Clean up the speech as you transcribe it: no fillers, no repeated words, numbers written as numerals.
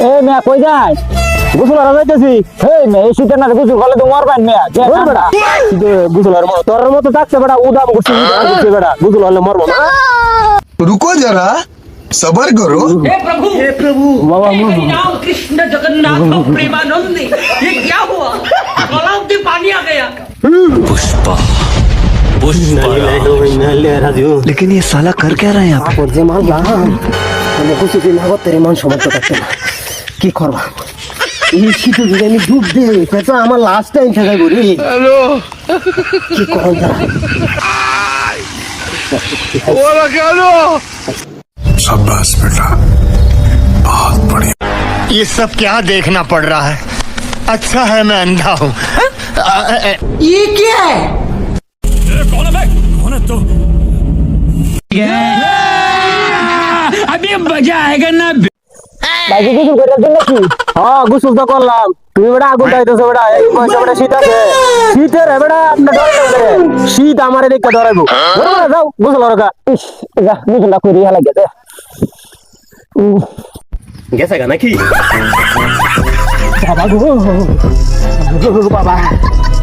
এ মেয়া কই যাই গোসল আর যাইতেছি। এই মেয়ে এই শীতের না গোসল করলে তো মরবেন মেয়া। যে বেটা গোসল আর মর তোর মতো থাকতে বেটা উদাম করছিস বেটা গোসল হলে মরবো না। रुको जरा सबर करो। हे प्रभु बाबा हे राम कृष्ण जगन्नाथ प्रेमानंद ये क्या हुआ तालाब में पानी आ गया। पुष्पा पुष्पा लेकिन ये साला कर क्या रहा है यहाँ पे? যে মাল আমি কিছুদিন আগত তেরে মান সমর্থ করতে না কি করবা এই শীতে যদি আমি ডুব দিই সেটা আমার লাস্ট টাইম থাকা করি। হ্যালো কি করব शाबाश बेटा बहुत बढ़िया। ये सब क्या देखना पड़ रहा है? अच्छा है मैं अंधा हूँ। ये क्या है अभी मजा आएगा ना। ভাই গোসল করে দেন নাকি? হ্যাঁ গোসল তো করলাম। তুমি বেটা আগুন দাইতেছো বেটা এই বয়সে বেটা শীত আছে শীতের বেটা আপনার ডর করে শীত আমারে দেখতে ডরাইবো। বড় যাও গোসল করো ইস যা গোসলটা করি ভালো লাগে कैसा गाना की? বাবা গো বাবা